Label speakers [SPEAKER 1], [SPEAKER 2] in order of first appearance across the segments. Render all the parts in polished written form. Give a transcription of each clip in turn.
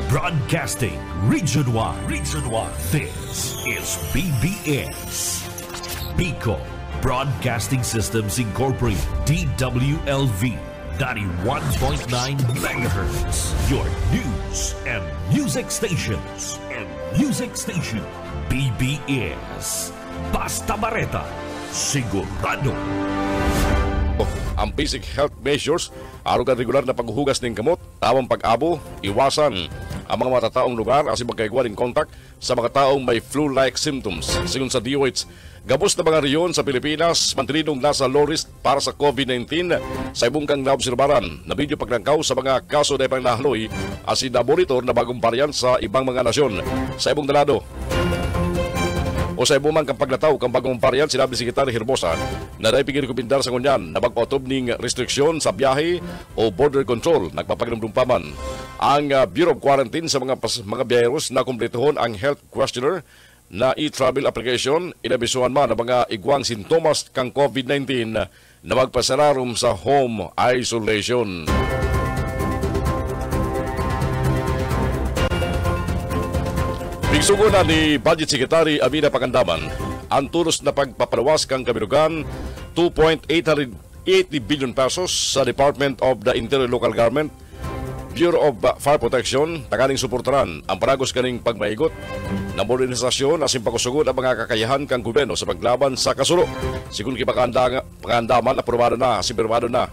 [SPEAKER 1] Broadcasting Region 1. Region 1. This is BBS. Bicol Broadcasting Systems Incorporated. DWLV. 91.9 megahertz. Your news and music stations. BBS. Basta Bareta. Sigurado.
[SPEAKER 2] Ang basic health measures aron kan regular na paghuhugas ng kamot, tamang pag-abo, iwasan ang mga matataong lugar asin magkaigwa ng contact sa mga taong may flu-like symptoms. Sigon sa DOH, gabos na mga reyon sa Pilipinas mantinidong nasa low risk para sa COVID-19 sa ibong kang naobserbaran na video paglangkaw sa mga kaso na ibang nahaloy asin na monitor na bagong variant sa ibang mga nasyon. Sa ibong dalado o sa ibumang kang paglataw kang bagong variant, sinabi si Secretary Herbosa na dahil pigil-kupindar sa ngunyan na magpautob ning restriksyon sa biyahe o border control. Nagpapaginumdumpaman ang Bureau of Quarantine sa mga biyaheros na kumpletohon ang health questionnaire na e-travel application. Inabisuhan man ang mga igwang sintomas kang COVID-19 na magpasararom sa home isolation. Bigsugo na ni Budget Secretary Amina Pangandaman ang tulos na pagpapalawas kang kabirugan 2.880 billion pesos sa Department of the Interior Local Government, Bureau of Fire Protection, taganing suportaran ang paragos kaning pagmaigot na modernisasyon asin pagusugod ang mga kakayahan kang gobyerno sa paglaban sa kasulo. Sigun kay Pangandaman, aprobado na, simpirmado na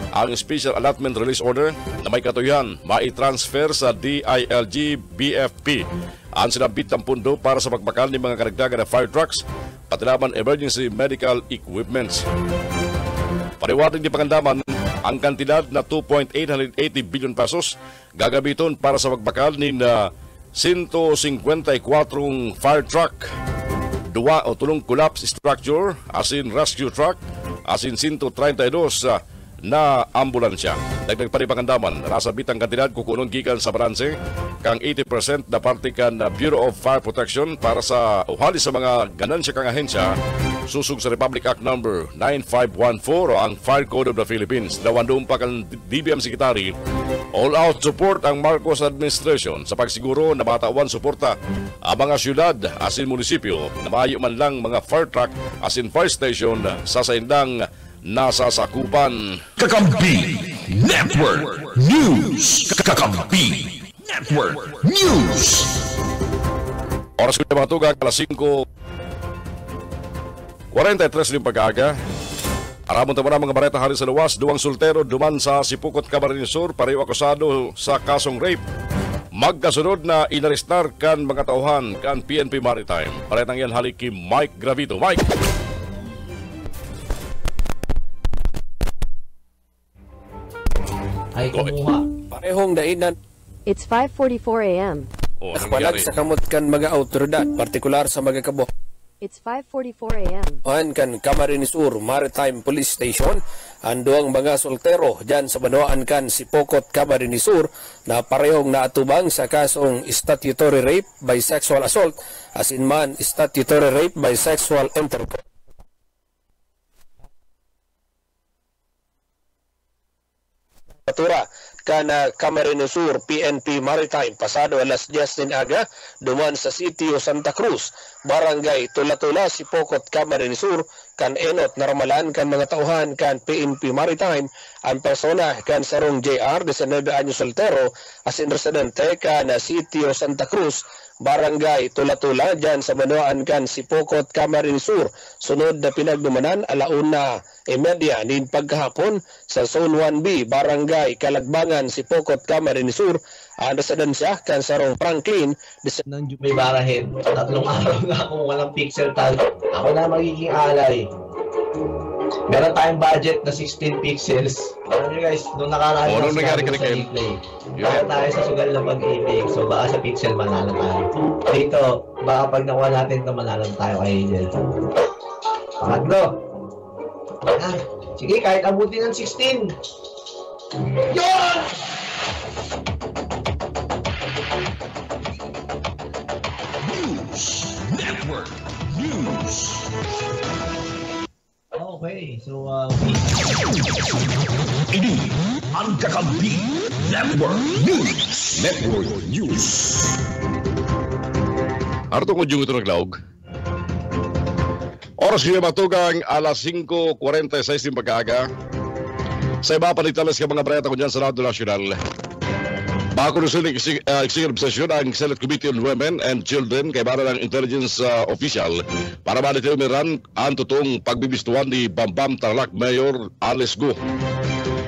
[SPEAKER 2] ang Special Allotment Release Order na may katuyan mai-transfer sa DILG BFP ang sinabit ang pundo para sa pagbakal ng mga karagdagan na fire trucks pati naman emergency medical equipments. Pariwating ni Pangandaman, ang kantidad na 2.880 billion pesos gagamiton para sa pagbakal ng 154 fire truck, 2 o 3 collapse structure asin rescue truck asin 132 na ambulansya. Dagdag pa rin Pangandaman, nasabit ang kantidad kukunon gikan sa balanse kang 80% na parte kan Bureau of Fire Protection para sa uhali sa mga ganansya kang ahensya susug sa Republic Act No. 9514 o ang Fire Code of the Philippines. Dawandong pa kan DBM Secretary, all-out support ang Marcos Administration sa pagsiguro na matawan suporta ang mga syudad asin munisipyo na maayo man lang mga fire truck asin fire station sa saindang nasasakupan.
[SPEAKER 1] Kakampi Network News. Kakampi Network News.
[SPEAKER 2] Oras ko na mga tugag, alas 5:43 ng pag-aaga. Aramon tamo na mga bareta hari sa luwas. Duwang soltero duman sa Sipukot, Camarines Sur, pareho akusado sa kasong rape. Magkasunod na inarestar kan mga tauhan kan PNP Maritime. Paretang yan halik ki Mike Gravito. Mike!
[SPEAKER 3] Ay kumuha.
[SPEAKER 4] Parehong dainan.
[SPEAKER 5] It's 5:44 a.m.
[SPEAKER 4] Nakpalag sa kamot kan mga autoridad, partikular sa mga kabo.
[SPEAKER 5] It's 5:44 a.m.
[SPEAKER 4] Ohan kan Camarines Sur Maritime Police Station, anduang mga soltero dyan sa Banuan kan Sipokot, Camarines Sur na parehong naatubang sa kasong statutory rape by sexual assault asin man statutory rape by sexual intercourse. Patura kana Camarines Sur PNP Maritime pasado alas 10 din aga duman sa sitio Santa Cruz, barangay Tula-Tula, Sipokot, Camarines Sur kan enot naramalan kan mga tauhan kan PNP Maritime ang persona kan sarong JR 19 anyos soltero asin residente kan sitio Santa Cruz, barangay Tula-Tula dyan sa Banuan kan Sipokot, Camarines Sur. Sunod na pinagdumanan alauna media nin pagkahapon sa Zone 1B, barangay Kalagbangan, Sipokot, Camarines Sur. Ang residensya kan sarong Franklin
[SPEAKER 3] Nang may barahin, 3 araw na akong walang pixel tag. Ako na magiging alay. Meron tayong budget na 16 pixels. Alam nyo guys, nung nakaraan
[SPEAKER 2] nung nangyari ka
[SPEAKER 3] sa replay, kaya tayo sa sugal ng pag-ibig. So baka sa pixel manalo tayo. Dito, baka pag nakuha natin ito manalo tayo kay Angel. Pangatlo. Ah, sige, kahit abutin ng 16. Yun!
[SPEAKER 1] News Network News.
[SPEAKER 3] Okay, so
[SPEAKER 1] Ini ang Kakampi Network News. Network News.
[SPEAKER 2] Arto ko yung ito naglaog. Oras niya matugang alas 5:46 ng pagkaaga. Sa iba panitalas ka mga bareta ko dyan sa Radyo Nacional. Bago rin suling executive session ang Senate Committee on Women and Children kay para ng intelligence official para ma-determinan ang totoong pagbibistuhan ni Bambam Tarlac Mayor Alice Go.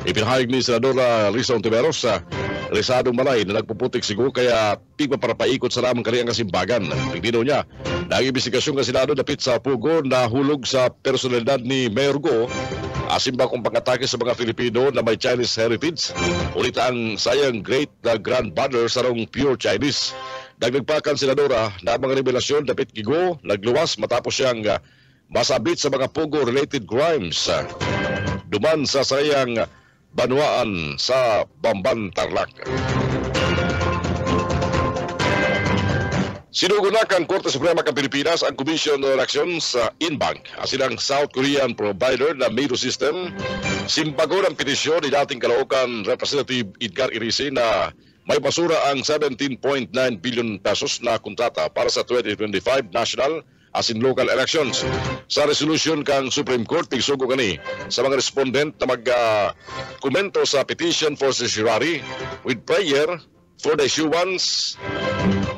[SPEAKER 2] Ipinahayag ni Senadora Risa Ontiveros sa Risadong Malay na nagpuputik si Go kaya pigma para paikot sa ramang kaniyang kasimbagan. Pagdino niya, nag-imbestigasyon ka Senado dapit sa Pugo na hulog sa personalidad ni Mayor Go asimba kung pang-atake sa mga Filipino na may Chinese heritage. Ulit ang sayang great grandmother sa rong pure Chinese. Dagdagpakan Senadora na mga revelasyon dapit Gigo nagluwas matapos siyang masabit sa mga Pugo-related crimes. Duman sa sayang banwaan sa Bamban Tarlac. Sinugunak ang Korte Suprema ng Pilipinas ang Commission on Elections sa Inbank, asilang South Korean provider na Miro System. Simpago ng petisyon ni dating Caloocan Representative Edgar Irice na may basura ang 17.9 billion pesos na kontrata para sa 2025 national as in local elections. Sa resolution kang Supreme Court, tigsugo kani sa mga respondent na mag-komento sa petition for certiorari with prayer for the issuance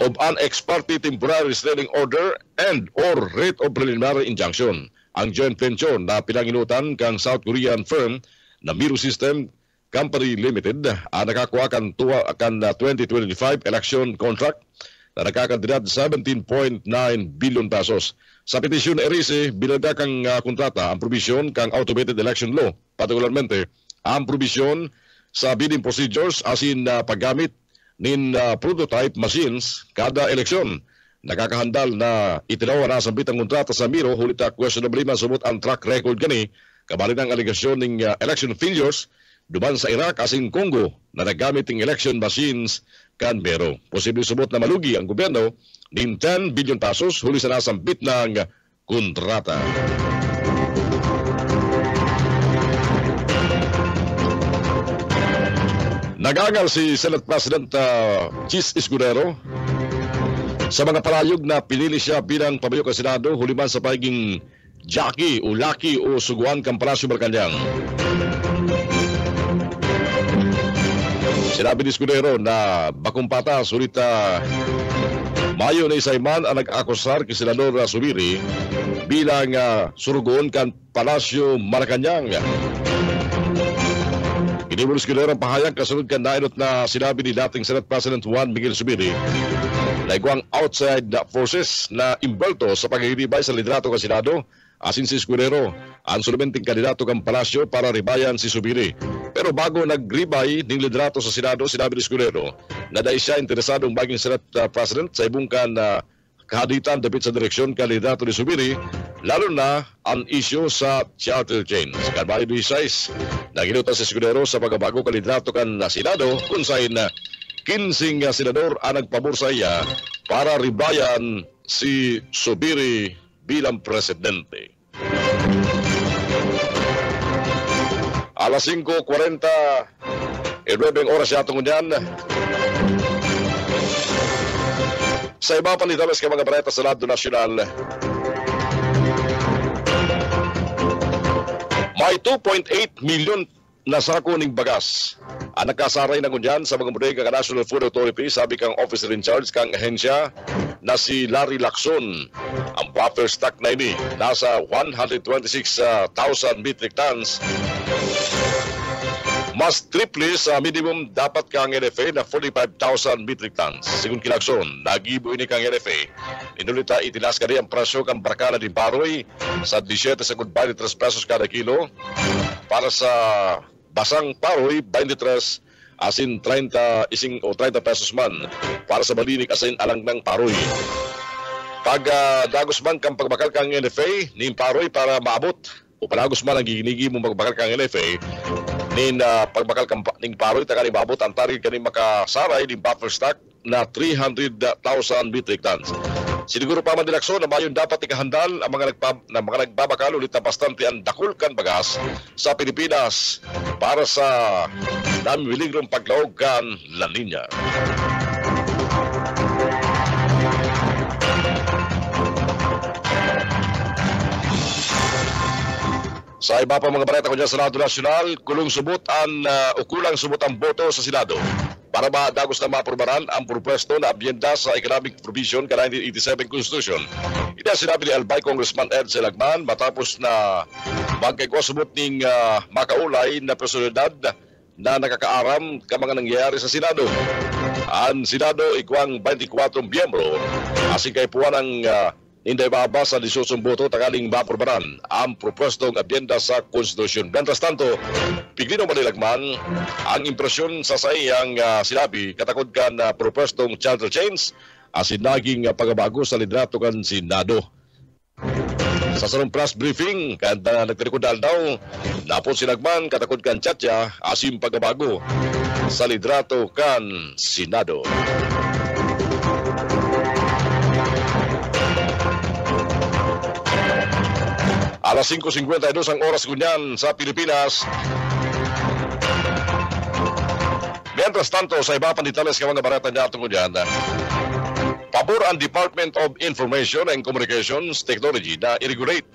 [SPEAKER 2] of an ex parte temporary restraining order and or writ of preliminary injunction. Ang joint venture na pinanginutan kang South Korean firm na Miro System Company Limited nakakuha kan 2025 election contract na nagkakantidad 17.9 billion pesos. Sa petisyon Erice, binagda kang kontrata ang provision kang automated election law, partikularmente ang provision sa bidding procedures asin paggamit nin prototype machines kada eleksyon. Nakakahandal na itinawa na sambit ang kontrata sa Miro, hulit questionable man sumot ang track record gani, kabali ng aligasyon ng election failures duman sa Iraq asin Congo na naggamit ng election machines kan Miro. Posibleng sumot na malugi ang gobyerno ng 10 billion pesos huli sa nasambit ng kontrata. Nagangal si Senate President Chis Escudero sa mga palayog na pinili siya bilang pabayok ng Senado huliman sa pagiging Jackie o Lucky o suguan kang Palasyo Malacanang. Sinabi ni Escudero na bakong patas ulit mayo na isayman ang nag-akusar kay Senador Subiri bilang surugon kan Palasyo Malacanang. Inimul Escudero ang pahayag kasunod kan nainot na sinabi ni dating Senate President Juan Miguel Subiri na iguang outside forces na imbelto sa paghihiribay sa liderato ng Senado asin si Escudero ang sulumenting kandidato ng Palasyo para ribayan si Subiri. Pero bago nagribay ng liderato sa Senado, sinabi ni Escudero na dahil siya interesadong maging Senate President sa ibungkan na kahaditan dapit sa direksyon kandidato ni Subiri, lalo na ang isyu sa charter change. Kalbayo ni Sais, naginutan si Escudero sa pagbabago kandidato kan na Senado kung saan 15 senador ang nagpabursaya para ribayan si Subiri bilang presidente. Alas 5:40, 9 oras yatong yan. Sa iba panitalas ka mga bareta sa Radyo Nacional, may 2.8 million na sako ng bagas ang nakasaray na kunyan sa mga bodega ka National Food Authority, sabi kang officer in charge kang ahensya na si Larry Lacson. Ang buffer stock na ini nasa 126,000 metric tons, mas triple sa minimum dapat kang NFA na 45,000 metric tons. Sigun kilakson, nagibo ini kang NFA. Inulita itinas ka ang presyo kang Barcala di Baroy sa 17.23 pesos kada kilo. Para sa basang Paroy, 23 asin 30 ising o 30 pesos man. Para sa balinik asin alang ng Paroy. Pag dagos man kang pagbakal kang NFA, ning Paroy para maabot o palagos man ang giginigi mong pagbakal kang NFA, nin pagbakal ning Paroy takani maabot ang target kani makasaray ning buffer stock na 300,000 metric tons. Siniguro pa man dilakso na mayon dapat ikahandal ang mga nagbabakal ulit na bastante ang dakulkan bagas sa Pilipinas para sa namimiligrom paglaog kan La Nina. Sa iba pa mga balita ko dyan sa Senado Nacional, kulang subot ang boto sa Senado para madagos na maaprubaran ang propwesto na abyenda sa Economic Provision ka 1987 Constitution. Ito ang sinabi ni Albay Congressman Ed Selagman matapos na magkagwa subot ning makaulay na personalidad na nakakaaram ka mga nangyayari sa Senado. Ang Senado ikwang 24 miyembro asing kay puwan ang hindi mababa sa 18 boto takaling maaprubaran ang propwestong abyenda sa Konstitusyon. Mientras tanto, Piglino Manilagman ang impresyon sa sayang sinabi katakod ka na propwestong charter change asin naging pagabago sa liderato kan Senado. Sa sarong press briefing, kanda nagtirikudal daw, napon sinagman katakod kan Chatya asin pagabago sa liderato kan Senado. Alas 5:52 ang oras kunyan sa Pilipinas. Mientras tanto, sa iba pang detalles ka mga barata niya tungkol yan, pabor ang Department of Information and Communications Technology na i-regulate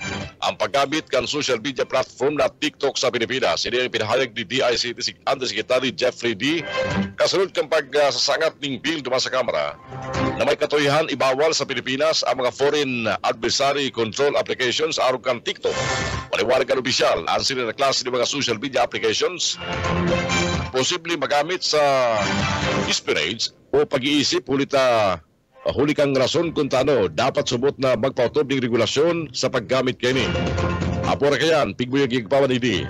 [SPEAKER 2] ang paggamit kan social media platform na TikTok sa Pilipinas. Ini ang pinahayag ni DICT Undersecretary Jeffrey D. Kasunod kang pagsasangat ng bill duman sa Kamara na may katuyahan ibawal sa Pilipinas ang mga foreign adversary control applications aron kan TikTok. Paliwanag kan opisyal, ang sila na klase ng mga social media applications posible magamit sa espionage o pag-iisip huli kang rason kung tano dapat subot na magpautob ng regulasyon sa paggamit kaini. Apora kayan, pigboy gigpawan hindi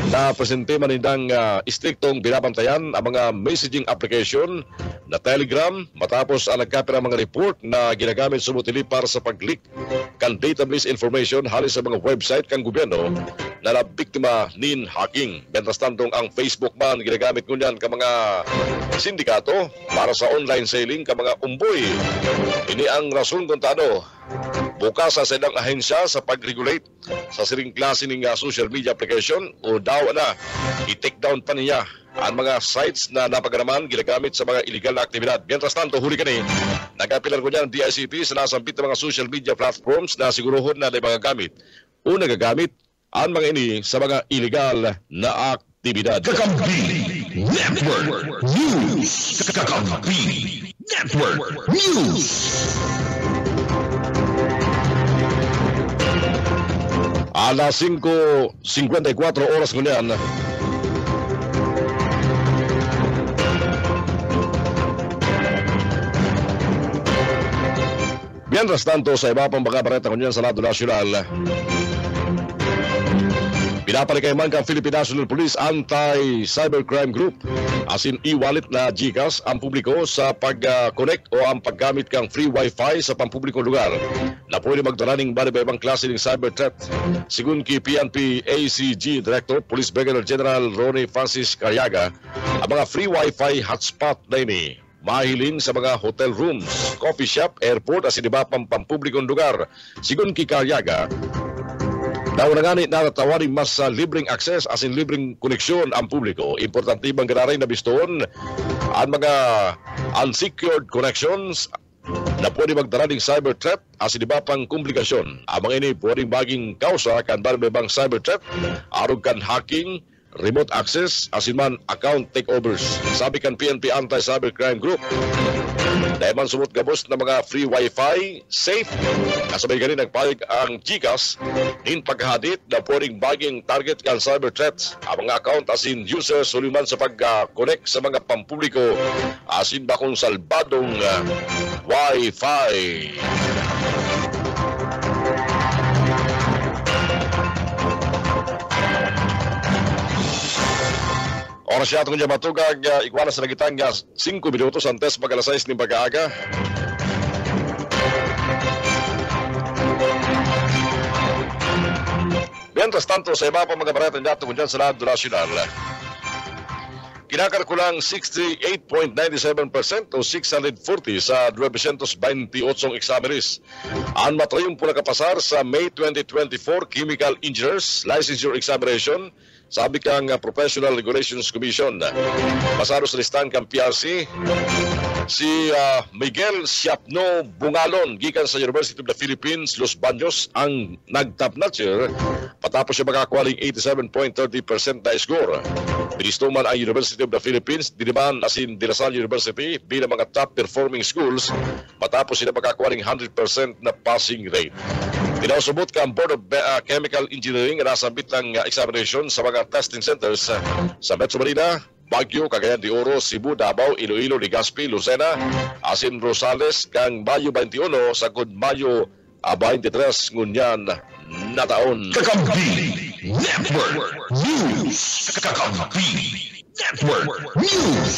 [SPEAKER 2] na presente manindang istriktong binabantayan ang mga messaging application na Telegram matapos ang nagkapira mga report na ginagamit sumutili para sa pag-leak kan database information halis sa mga website kang gobyerno na nabiktima nin hacking. Mientras tantong ang Facebook man ginagamit ngunyan ka mga sindikato para sa online selling ka mga umboy. Ini ang rason kung tano bukas sa silang ahensya sa pag-regulate sa siring klase ng social media application o daw na i-take down pa niya ang mga sites na napaganaman ginagamit sa mga illegal na aktibidad. Mientras tanto, huli kani, nagapilan ko niyan ang DICT sa nasambit ng mga social media platforms na siguruhon na nagagamit o nagagamit ang mga ini sa mga illegal na aktibidad.
[SPEAKER 1] Kakampi Network News. Kakampi Network News.
[SPEAKER 2] Alas 5:54 oras ngunyan. Mientras tanto, sa iba pang mga bareta ngunyan sa Senado Nacional, pinapalikay man kang Philippine National Police Anti-Cybercrime Group asin e-wallet na GCash ang publiko sa pag-connect o ang paggamit kang free wifi sa pampublikong lugar na pwede magdala ng ibang klase ng cyber threat. Sigun kay PNP ACG Director Police Brigadier General Ronnie Francis Carriaga, ang mga free wifi hotspot na ini mahiling sa mga hotel rooms, coffee shop, airport asin iba pang pampublikong lugar. Sigun kay Carriaga, daw na ganit na tawaring mas libreng access asin libreng koneksyon ang publiko. Importante bang ganaray na biston ang mga unsecured connections na pwede magdala ng cyber threat asin iba pang komplikasyon. Ang mga ini pwedeng baging kausa kan bang cyber threat, arog kan hacking, remote access, asin man account takeovers. Sabi kan PNP Anti-Cybercrime Group, dahil man sumot gabos na mga free wifi, safe, kasabay ganin nagpalig ang GCash in paghadit na pwedeng baging target kan cyber threats. Ang mga account asin users suliman sa pag-connect sa mga pampubliko asin bakong salbadong wifi. Oras siya itong matugag, ikwanas na nagitang 5 minutos antes pag alas 6 ng pag-aaga. Mientras tanto, sa iba pa mga barata niya itong dyan sa Senado Nacional, Kinakalkulang 68.97% o 640 sa 928 examinees. Ang matrayong pula kapasar sa May 2024 Chemical Engineers Licensure Examination, sabi kang Professional Regulations Commission. Pasado sa listahan kang PRC, si Miguel Siapno Bungalon, gikan sa University of the Philippines, Los Baños, ang nag-top notcher patapos siya makakuha ng 87.30% na score. Binistuman ang University of the Philippines, diniman asin De La Salle University bilang mga top performing schools matapos sila makakuha ng 100% na passing rate. Pinausubot ka ang Board of Chemical Engineering na nasambit ng examination sa mga testing centers sa Metro Manila, Baguio, Cagayan de Oro, Cebu, Davao, Iloilo, Legazpi, Lucena, asin Rosales kang Mayo 21 sagod Mayo 23 ngunyan na taon.
[SPEAKER 1] Kakampi Network News. Kakampi Network News.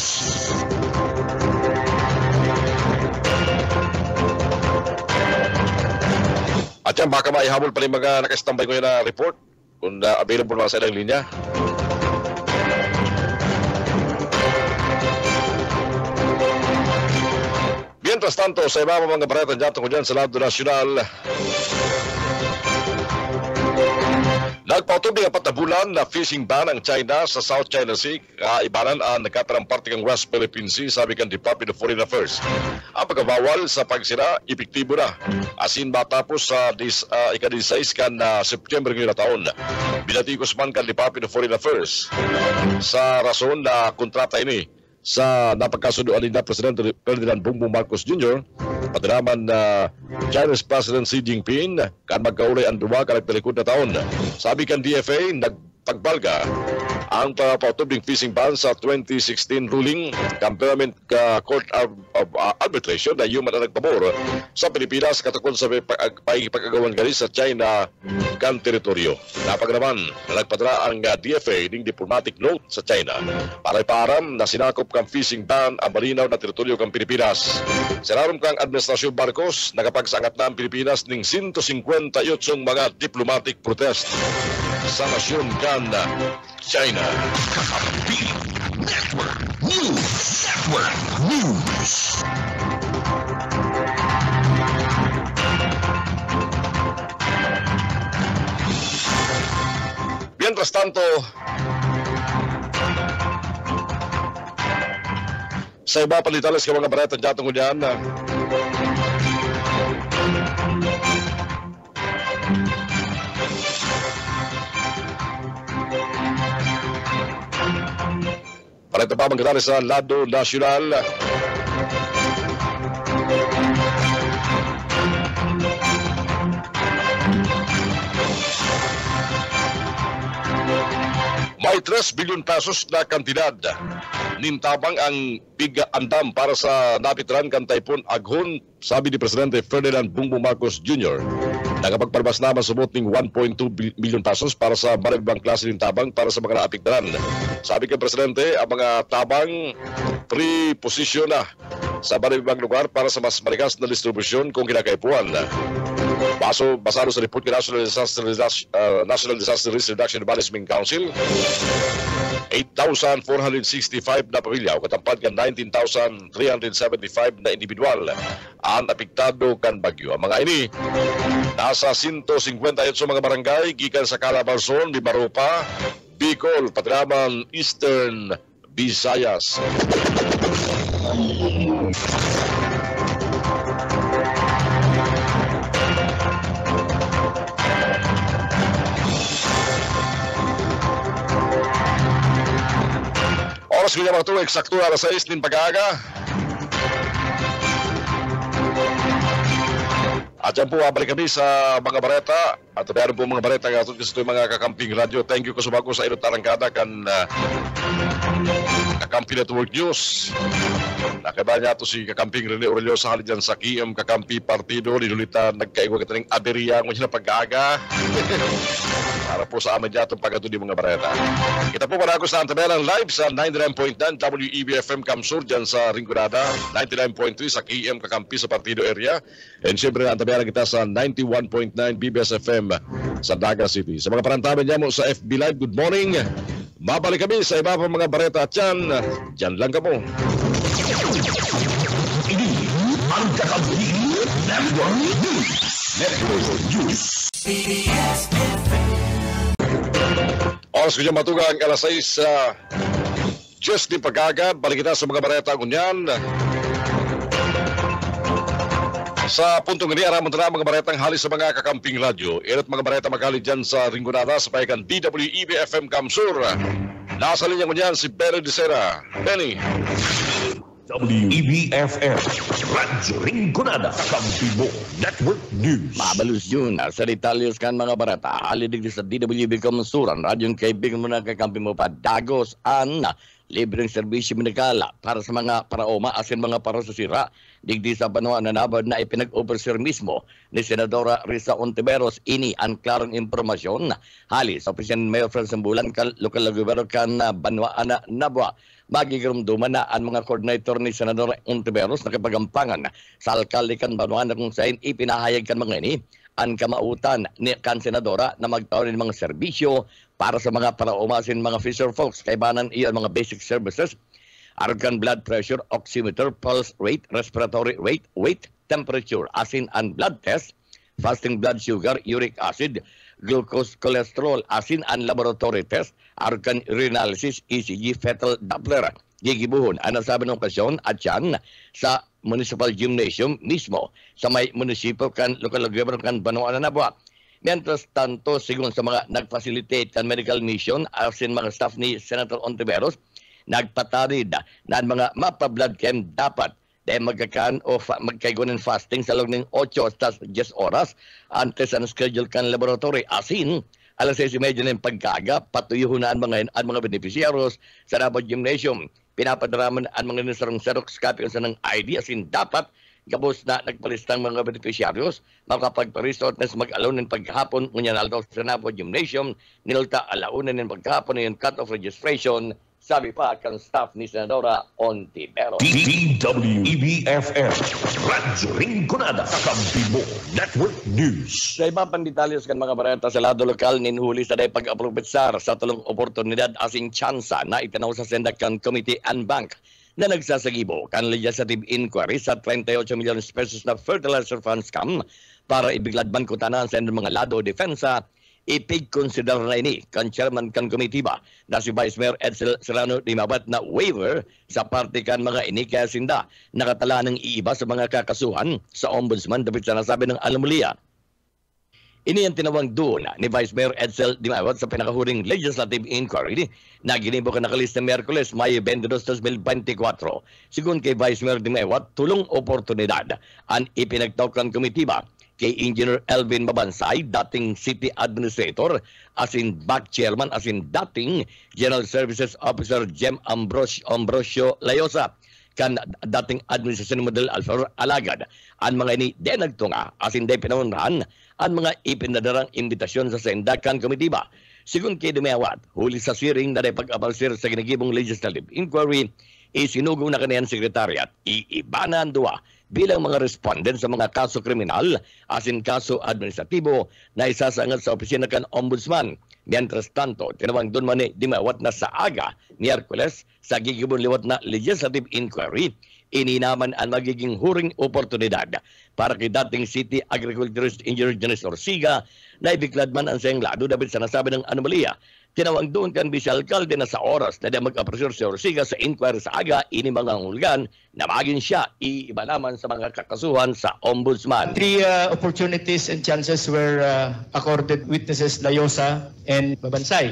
[SPEAKER 2] At yan, baka maihabol pa rin mga nakastambay ko yun na report kung available mga sa ilang linya. Mientras tanto, sa iba mga bareta dyan tungkol dyan sa lado nasyonal, nagpautubig 4 na bulan na fishing ban ang China sa South China Sea. Ibanan ang nagkatarang parte ng West Philippine Sea, sabi kan Department of Foreign Affairs. Ang pagkabawal sa pagsira, epektibo na. Asin matapos sa ika-16 kan September ngayon na taon. Binatikos man kan Department of Foreign Affairs sa rason na kontrata ini sa napagkasunduan ni Presidente Ferdinand Bongbong Marcos Jr. Patinaman na Chinese President Xi Jinping kan magkaulay ang duwa ka nagtalikod na taon. Sabi kan DFA, nagpagbalga ang pautubing fishing ban sa 2016 ruling Permanent Court of Arbitration na human na nagpabor sa Pilipinas katukol sa pag-agawan gali sa China kan teritoryo. Napagnaman na nagpadala ang DFA ng diplomatic note sa China para iparam na sinakop kang fishing ban ang malinaw na teritoryo kang Pilipinas. Sinarom kang Administrasyon Marcos nakapagsangat na ang Pilipinas ng 158 mga diplomatic protest sa nasyon kan China.
[SPEAKER 1] Kakampi Network News. Network News.
[SPEAKER 2] Mientras tanto, sa iba palitales ka mga bareta dyan tungkol dyan, para ito pa magkatali sa lado nasyonal. May 3 bilyon pesos na kantidad nintabang ang big-andam para sa napitran kan Typhoon Aghon, sabi ni Presidente Ferdinand Bongbong Marcos Jr. Nakapagpalabas naman subot ng 1.2 bilyon pesos para sa maribang klase ng tabang para sa mga naapektaran. Sabi kay Presidente, ang mga tabang pre-posisyon na sa maribang lugar para sa mas marikas na distribusyon kung kinakaipuan. Basado sa report ng National Disaster Risk Reduction Management Council, 8,465 na pamilya o katampad kan 19,375 na individual ang apektado kan bagyo. Ang mga ini nasa 158 mga barangay gikan sa Calabarzon, Mimaropa, Bicol, Patraman, Eastern Visayas. Oras ko naman ito, eksakto alas 6 din pag-aaga. At yan po, balik kami sa mga bareta. At meron po mga bareta nga ito sa mga kakamping radio. Thank you kasubago sa Ilot Tarangkada kan Kakampi Network News. Nakaba niya ito si Kakamping Rene Aurelio sa halid dyan sa KM Kakampi Partido. Linulita nagkaiwa kita ng aberya kung siya na pag-aaga. Para po sa amin dyan itong pag-ato di mga bareta. Kita po managos na ang tabelang live sa 99.9 WEBFM Kamsur dyan sa Rinconada, 99.3 sa KM Kakampi sa Partido area. And siyempre ang tabelang kita sa 91.9 BBS FM sa Naga City. Sa mga parantaban niya mo sa FB Live, good morning. Babalik kami sa iba pang mga bareta at dyan lang kamo.
[SPEAKER 1] Ini ang Kakabili Network News. Network News.
[SPEAKER 2] Oras ko dyan matugang alas 6 just di pagkagad. Balik kita sa mga bareta kunyan. Sa puntong ini, aramon na mga baretang halis sa mga kakamping radyo. Irot mga bareta magalit dyan sa Rinconada sa payagan DWEB-FM Kamsur. Nasa linya ko dyan si Benny Dicera. Benny.
[SPEAKER 1] WEB-FM Radyo Rinconada Kampibo Network News.
[SPEAKER 6] Mabalus yun. Sa detalyos kan mga barata. Halidig sa DWEB Kamsuran. Radyong kaibigan mo na kakamping mo pa. Dagos an libreng serbisyo medikala para sa mga paraoma asin mga parasusira. Digdi sa panuan na nabad na ipinag-overseer mismo ni Senadora Risa Ontiveros. Ini ang klarong impormasyon. Hali sa President Mayor Franz Sambulan kan lokal na gobernador kan Banwaan na Nabwa. Magigirumduman na ang mga coordinator ni Senadora Ontiveros na kapagampangan sa alkalde kan Banwaan na kung saan ipinahayag kan mga ini ang kamautan ni kan Senadora na magtaon ng mga serbisyo para sa mga paraumasin mga fisher folks. Kaibanan iyan mga basic services, argan blood pressure, oximeter, pulse rate, respiratory rate, weight, temperature, asin and blood test, fasting blood sugar, uric acid, glucose, cholesterol, asin and laboratory test, argan urinalysis, ECG, fetal Doppler. Gigibuhon ang nasabi ng okasyon at yan sa Municipal Gymnasium mismo sa may munisipyo kan lokal government kan Banwaan na Nabwa. Mientras tanto, sigun sa mga nag-facilitate kan medical mission asin mga staff ni Senator Ontiveros, nagpatarid na mga mapa-blood chem dapat dahil magkakaan o magkaygunin fasting sa loob ng 8 hasta 10 oras antes ang schedule kan laboratory asin alas 6:30 ng pagkaga patuyuhon na ang mga beneficiaries sa Nabwa Gymnasium. Pinapadaraman ang mga nisarong Xerox copy sa ng ID asin dapat gabos na nagpalistang mga beneficiaryos makapagparisot na sa mag-alaw ng paghapon ngunyan aldaw sa Nabwa Gymnasium nilta alaunan ng paghapon na yung cut-off registration sabi pa kang staff ni Senadora Ontiveros.
[SPEAKER 1] DWEB-FM Radyo Rinconada Kampibo Network News.
[SPEAKER 6] Sa iba pang detalyos kan mga bareta sa lado lokal ninhuli sa day pag-aprovetsar sa tulong oportunidad asing tsansa na itanaw sa Sendakan Committee and Bank na nagsasagibo kan legislative inquiry sa 38 milyon pesos na fertilizer funds scam para ibigladban ko tanan sa mga lado defensa. Ipig-consider na ini kan chairman kan committee ba na si Vice Mayor Edsel Serrano Dimabat na waiver sa parte kan mga ini kaya sinda nakatala ng iiba sa mga kakasuhan sa ombudsman dapat sa nasabi ng anomalya. Ini ang tinawag doon ni Vice Mayor Edsel Dimabat sa pinakahuring legislative inquiry na ginibo ka nakalista Miyerkules, Mayo 22, 2024. Sigun kay Vice Mayor Dimabat, tulong oportunidad ang ipinagtawag committee ba kay Engineer Elvin Mabansay, dating City Administrator, asin back chairman, asin dating General Services Officer Jem Ambrosio Layosa, kan dating Administration Model Alfaro Alagad. Ang mga ini de nagtunga, asin de pinaunahan, ang mga ipinadarang imbitasyon sa Sendakan Committee ba. Sigun kay Dumewat, huli sa siring na de pag-abalsir sa ginagibong legislative inquiry, isinugong na kaniyan sekretariat, iibanan duwa, bilang mga respondent sa mga kaso kriminal asin kaso administratibo na isasangat sa opisina kan ombudsman. Mientras tanto, tinawag doon man ni Dimawat na sa aga ni Hercules sa gigibon liwat na legislative inquiry, ininaman ang magiging huring oportunidad para kay dating City Agriculturist Engineer Janice Orsiga na ibiglad man ang siyang lado dapat sa nasabi ng anomalya. Tinawag doon kan Vice Alcalde na sa oras na mag-apresyor si Orsiga sa inquiry sa aga, ini mga hulgan na maging siya iiba naman sa mga kakasuhan sa ombudsman.
[SPEAKER 7] 3 opportunities and chances were accorded witnesses Layosa and Mabansay.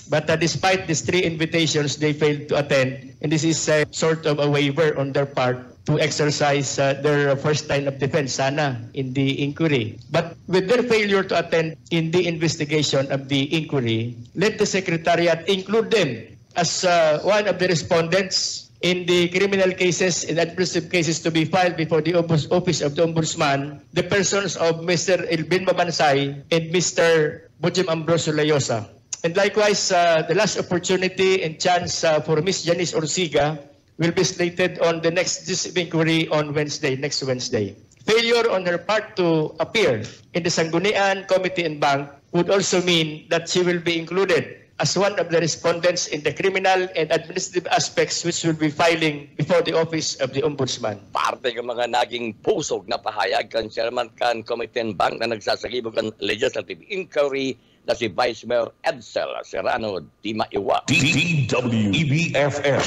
[SPEAKER 7] But despite these 3 invitations, they failed to attend. And this is sort of a waiver on their part to exercise their first line of defense sana in the inquiry. But with their failure to attend in the investigation of the inquiry, let the Secretariat include them as one of the respondents in the criminal cases and administrative cases to be filed before the Office of the Ombudsman, the persons of Mr. Elvin Mabansay and Mr. Bojem Ambrosio Layosa. And likewise, the last opportunity and chance for Ms. Janice Orsiga will be slated on the next inquiry on next Wednesday. Failure on her part to appear in the Sangguniang Committee and Bank would also mean that she will be included as one of the respondents in the criminal and administrative aspects which will be filing before the Office of the Ombudsman.
[SPEAKER 6] Parte ng mga naging pusog na pahayag kan Chairman kan Committee and Bank na nagsasagibog kan legislative inquiry na si Vice Mayor Edsel Serrano Di Maiwa.
[SPEAKER 1] DWEBFM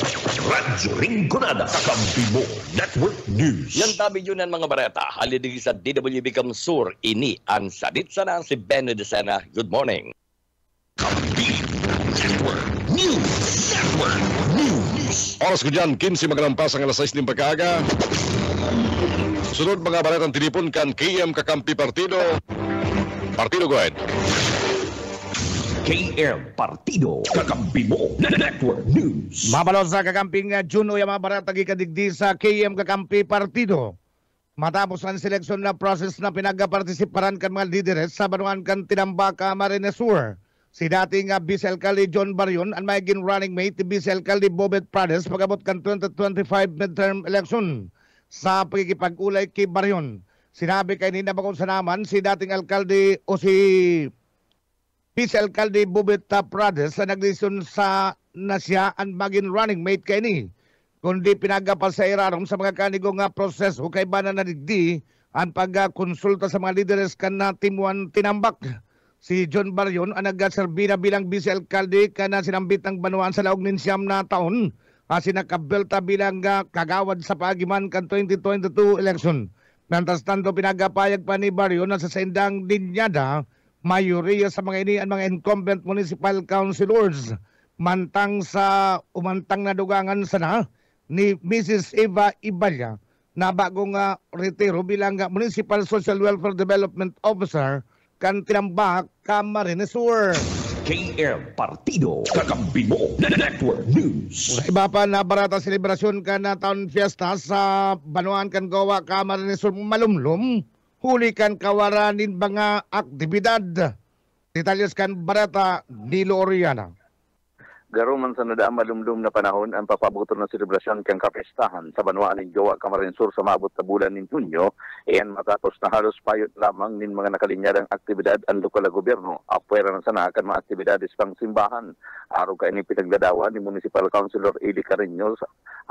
[SPEAKER 1] Radyo Rinconada Kampibo Network News.
[SPEAKER 6] Yan tabi yun ang mga bareta. Halidig sa DWB Kamsur. Ini ang sadit sana si Benny De Sena. Good morning.
[SPEAKER 1] Network News. Network News.
[SPEAKER 2] Oras ko dyan, 15 magalampas ang alas 6 ng pagkaaga. Sunod mga baletang tinipon kan KM Kakampi Partido. Partido, go ahead.
[SPEAKER 1] KM Partido Kakampibo Network News.
[SPEAKER 8] Mabalot sa kakamping Juno yung mga barata gikadigdi sa KM Kakampi Partido. Matapos ang seleksyon na process na pinagapartisiparan kan mga lideres sa banuan kan Tinambaka Marinesur. Si dating Vice Alcalde John Barion ang magiging running mate ni Vice Alcalde Bobet Prades pagabot kan 2025 midterm election. Sa pagkikipag-ulay kay Barion, sinabi kay Nina Bakong Sanaman si dating alkalde o si Vice Alcalde Bobet Prades na nagdesisyon sa na siya ang maging running mate kay ni. Kundi pinagapal sa irarom sa mga kanigong proseso kay bana na digdi ang pagkonsulta sa mga lideres kan na Timuan Tinambak. Si John Barion ang nagserbi na bilang Vice Alcalde kana sinambit ng banuan sa laog nin siyam na taon. Kasi nakabelta bilang kagawad sa pagiman kan 2022 election. Nantas tanto pinagapayag pa ni Barion na sa sendang linyada, mayoriya sa mga ini ang mga incumbent municipal councilors. Mantang sa umantang na dugangan sana ni Mrs. Eva Ibalya na bagong retiro bilang Municipal Social Welfare Development Officer kan Tinambak Marinesur.
[SPEAKER 1] KM Partido Kakampibo Network News.
[SPEAKER 8] Sa iba pa na barata selebrasyon kan na taon fiesta sa Banuan kan Gawa Marinesur malumlum, huli kan kawaranin mga aktibidad. Detalyos kan barata ni Loriana.
[SPEAKER 9] Garo man sa nadaang malumlum na panahon ang papabuto ng selebrasyon kang kapestahan sa Banuan ng Gawa Camarines Sur sa maabot na bulan ng Hunyo, iyan matapos na halos payot lamang nin mga nakalinyadang aktibidad ang lokal na gobyerno. Apwera na sana kan mga aktibidades pang simbahan. Araw ka ini pinagdadawa ni Municipal Councilor Eli Carreño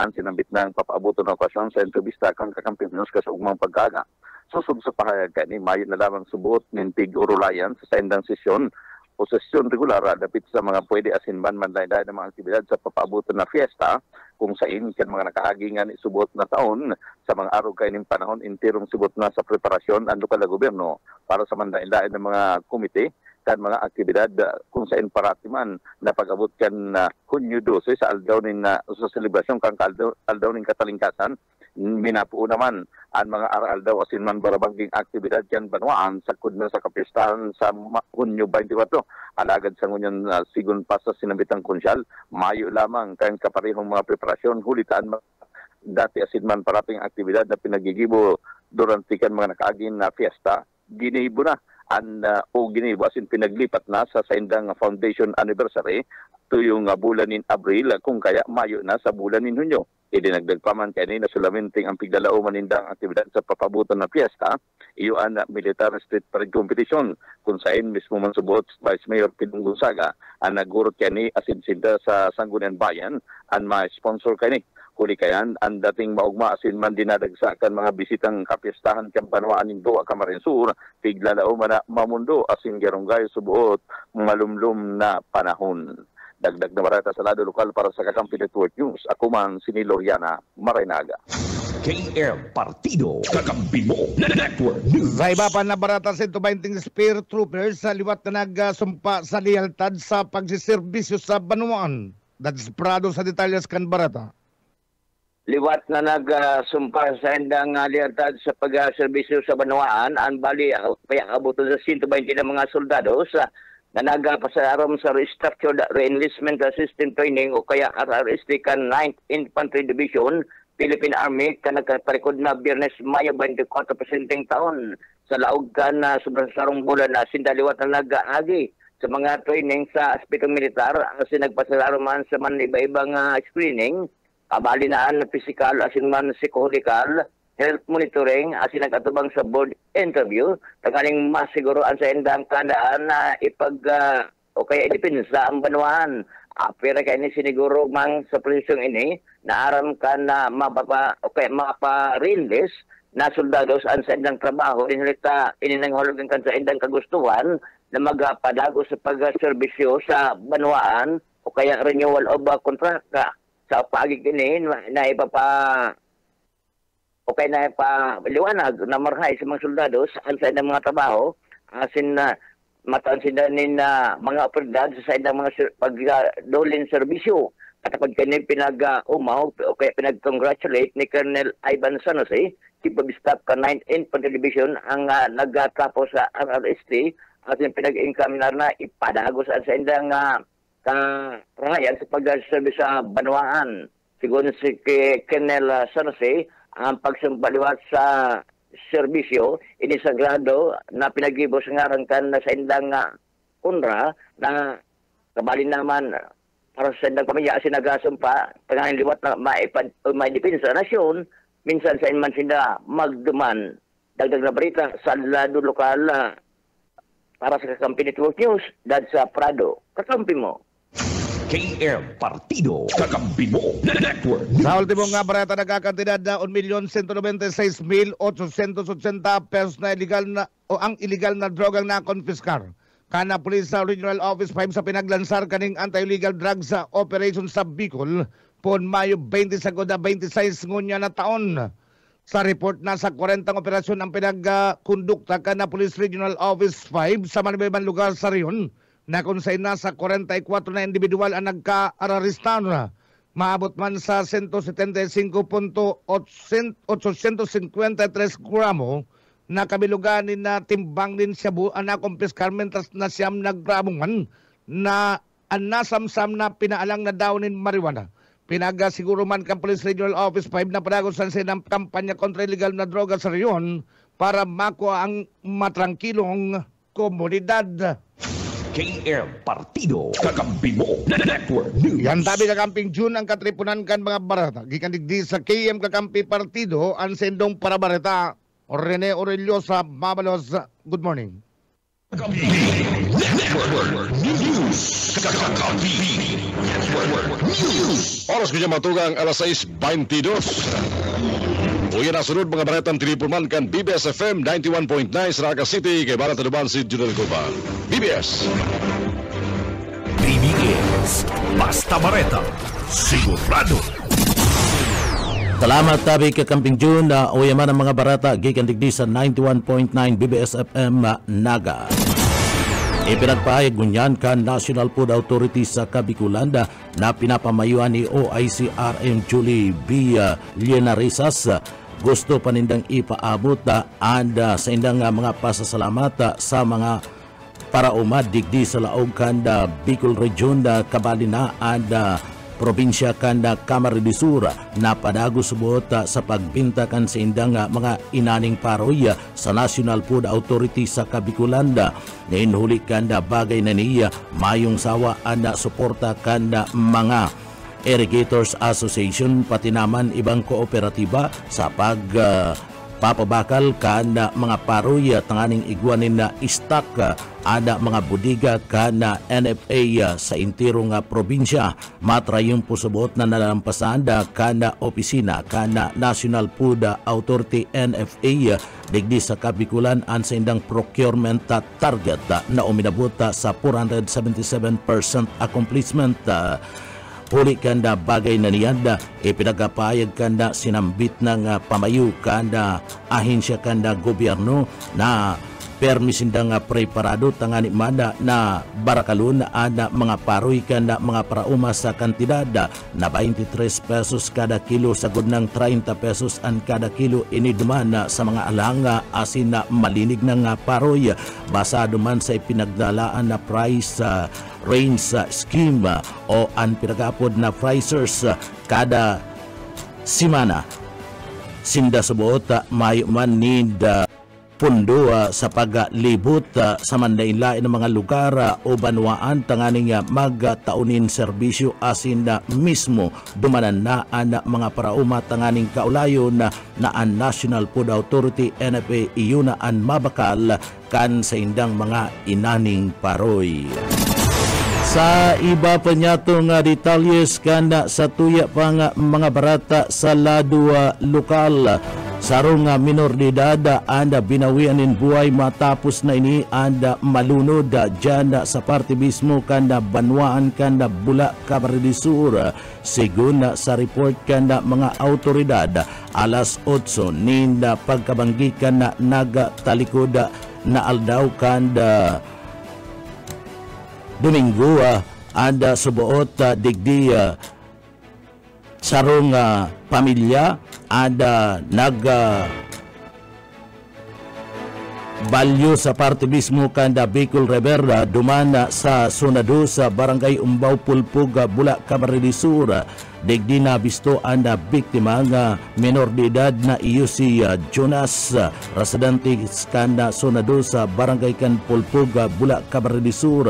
[SPEAKER 9] ang sinambit ng papaabuto ng okasyon sa entrevista kang kakampinos sa ugmang pagkaga. Susod sa pahayag ka ni mayot na lamang subuot ng Tig-Urulayan sa saindang sesyon o sesyon regular dapit sa mga pwede asinban manlayday ng mga aktibidad sa papaabutan na fiesta kung sain kan mga nakaagingan subot na taon sa mga araw kay ning panahon intirong subot na sa preparasyon ang lokal na gobyerno para sa manlayday ng mga komite kan mga aktibidad kung sain paratiman na pag-abot kan Hunyo 12 sa aldaw nin sa selebrasyon kang aldaw nin katalingkasan. Minapuo naman ang mga aral daw asin man barabangging aktibidad yan Banuan sa kudna sa kapistahan sa Hunyo 24. Alagad sa ngunyan sigun pa sa sinambitang konsyal, mayo lamang kayang kaparehong mga preparasyon, hulitaan dati asin man parating aktibidad na pinagigibo durante kan mga nakaagin na fiesta, ginibo na o ginibo asin pinaglipat na sa saindang foundation anniversary tuyong bulan nin Abril kung kaya mayo na sa bulan nin Hunyo. Idinagdag pa man kaya na sulamenting ang piglalao manindang aktibidad sa papabutan ng fiesta, iyo ang military street parade competition kung saan mismo man subot Vice Mayor Pidong Gonzaga ang nagurot kaya ni asinsinda sa Sangguniang Bayan ang ma-sponsor kaya ni. Huli kayan ang dating maugma asin man dinadagsakan mga bisitang kapiestahan kang Banuan ng Gawa Camarines Sur, piglalao man na mamundo asin garunggay subuot malumlum na panahon. Dagdag na barata sa lado lokal para sa Kakampi Network News. Ako man si Loriana Marinaga.
[SPEAKER 1] KM Partido Kakampibo Network News.
[SPEAKER 8] Sa iba pa na barata sa 120 spear troopers sa liwat na nagsumpa sa lealtad sa pagsiservisyo sa Banuan. That's Prado sa detalyas kan barata.
[SPEAKER 10] Liwat na nagsumpa sa endang lealtad sa pagsiservisyo sa Banuan. Ang bali payakabuto sa 120 ng mga soldados na nagapasaram sa Restructured Reenlistment System Training o kaya RRST kan 9th Infantry Division, Philippine Army, ka nagkaparikod na Biyernes, Mayo 24 presenteng taon sa laog ka na sobrang sarong bulan na sindaliwat na nag-aagi sa mga training sa aspetong militar kasi nagpasaram man sa man iba-ibang screening, kabalinaan na physical asin man psychological, health monitoring asin nag-atubang sa board interview, tagaling masiguroan sa endang kadaan na o kaya depensa ang banwaan. Pero kaya ini siniguro mang sa posisyong ini naaram ka na mapa-release na soldados ang sa indang trabaho inilita ininanghulugan kan sa indang kagustuhan na magpadago sa pag-serbisyo sa banwaan o kaya renewal of contract sa pagig ini na ipaliwanag na marhay sa mga soldados ang sa indang mga trabaho asin na mataan sila na mga operadad sa indang mga pagdolin serbisyo. At kapag kanya pinag-umaw o kaya pinag-congratulate ni Colonel Ivan San Jose, Chief of Staff ka 9th Infantry Division ang nagtapos sa RRST at yung pinag-incaminar na ipadago sa indang karangayan sa pag-service sa banwaan. Siguro si Colonel San Jose, ang pagsumpaliwat sa serbisyo, inisagrado na pinag-ibo sa ngarangkan na sa indang UNRWA na kabali naman para sa indang pamilya sinagasumpa, tangahin liwat na may depensa sa nasyon, minsan sa inman sila magduman. Dagdag na balita sa lado lokal para sa Kakampi Network News, dad sa Prado. Kakampi mo.
[SPEAKER 1] KM Partido, Kakampi mo Network.
[SPEAKER 8] Sa ultimong nga barata nagkakantidad na 1,196,880 pesos na illegal na o ang illegal na drogang na-confiscar. Kana pulis sa Regional Office 5 sa pinaglansar kaning anti-illegal drugs sa operation sa Bicol pon Mayo 20 sa 26 ngunya na taon. Sa report na sa 40 operasyon ang pinagkondukta kana pulis Regional Office 5 sa manibayang lugar sa riyon na kung sa'y nasa 44 na individual ang nagka-araristan. Maabot man sa 175.853 gramo na kabiluganin na timbang din siya na kumpiskar mentas na siyam naggramungan na nasamsam na pinaalang na daw ni marijuana. Pinagasiguro man kang Police Regional Office 5 na padagosan sa ng kampanya kontra illegal na droga sa riyon para makuha ang matrangkilong komunidad.
[SPEAKER 1] KM Partido, Kakampi mo Network News.
[SPEAKER 8] Yan tabi Kakamping June ang katripunan kan mga barata. Gikan digdi sa KM Kakampi Partido ang sendong para barata. Rene Aureliosa, Mabalos. Good morning.
[SPEAKER 1] Kakampi Network News. Kakampi Network News.
[SPEAKER 2] Oras ko dyan matugang alas 6:22. Uyan na sunod mga baretang tinipuman kan BBS FM 91.9 sa Naga City kay Barata Duban si Junel Copa. BBS.
[SPEAKER 1] BBS. Basta Bareta. Sigurado.
[SPEAKER 11] Salamat tabi Kakamping June na uyaman ang mga barata gikan digdi sa 91.9 BBS FM Naga. Ipinagpahayag ngunyan kan National Food Authority sa Kabikulanda na pinapamayuan ni OICRM Julie B. Lienarisas. Gusto panindang ipaabot and sa indang mga pasasalamat sa mga paraumad digdi sa laog kanda Bicol Region kabali na and probinsya kanda Camarines Sur na padago subot sa pagbinta kan sa indang mga inaning paroy sa National Food Authority sa Kabikulanda. Nainhuli kanda bagay na niya mayong sawa anda suporta kanda mga Irrigators Association pati naman ibang kooperatiba sa papabakal kana mga paroy tanganing igwanin na istak ada mga budiga kana NFA sa intiro nga probinsya. Matrayong pusubot na nalampasan kana opisina kana National Food Authority NFA digdi sa Kabikulan ang sa indang procurement target na uminabot sa 477% accomplishment. Huli kanda bagay na niyanda, ipinagapayag kanda sinambit ng pamayu kanda ahensya kanda gobyerno na permisinda nga preparado tangani manda na barakalun na mga paroy kanda mga parauma sa kantidad na 23 pesos kada kilo sagod ng 30 pesos ang kada kilo iniduman sa mga alanga asin na malinig ng paroy basado man sa ipinagdalaan na price range scheme o ang pinagapod na pricers kada simana. Sinda subuot may man need pundo sa paglibot sa mandainlain ng mga lugar o banwaan tanganing magtaunin serbisyo asin na mismo dumanan na ang mga parauma tanganing kaulayon na ang National Food Authority NFA iuna ang mabakal kan sa indang mga inaning paroy. Sa iba pa niya nga detalyes kanda sa tuya pa nga mga barata sa ladua lokal. Sarong nga minor de edad anda binawian in buhay matapos na ini anda malunod dyan sa parte mismo kanda banwaan kanda Bula, Camarines Sur. Según sa report kanda mga autoridad, alas 8 ninda pagkabanggikan na nagtalikod na aldaw kanda Domingo anda subuot digdi sarong pamilya ada balyo sa parte mismo kanda Bicol River dumana sa Sunado sa barangay Umbaw Pulpug, Bula, Camarines Sur. Digdi na bisto anda biktima nga menor de edad na iyo si Jonas, residente kanda Sunado sa barangay kan Pulpug, Bula, Camarines Sur.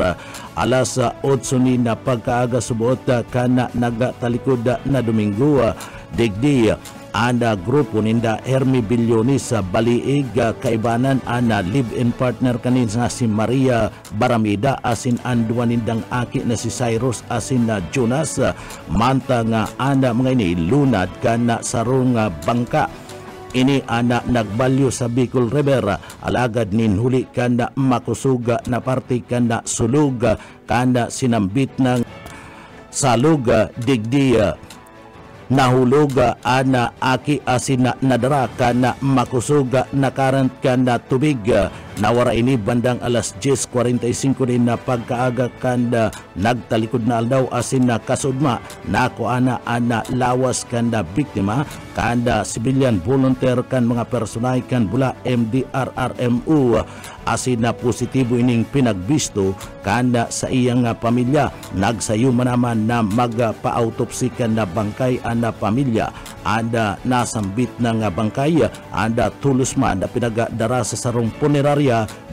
[SPEAKER 11] Alas 8 ni na pagkaaga subuot kana nagtalikod na Domingo. Digdi anda grupo ninda Hermi Bilyonis sa Baliig, kaibanan ana live-in partner kanin nga si Maria Baramida asin anduan nindang aki na si Cyrus asin na Jonas. Manta nga anda mga ini lunad kana sarong bangka. Ini ana nagbalyo sa Bicol River, alagad ninhuli kanda makusuga na parte kanda sulug kanda sinambit ng salug digdi nahulog ana aki asin na nadara kana makusuga na karant kana tubig. Nawara ini bandang alas 10:45 din na pagkaaga kanda nagtalikod na aldaw asin na kasudma nako ana lawas kanda biktima kanda civilian volunteer kan mga personay kan Bula MDRRMO asin na positibo ining pinagbisto kanda sa iyang pamilya. Nagsayuman naman na magpa-autopsy kanda bangkay ana pamilya anda nasambit ng bangkay anda tulos man na pinagadara sa sarong punerarya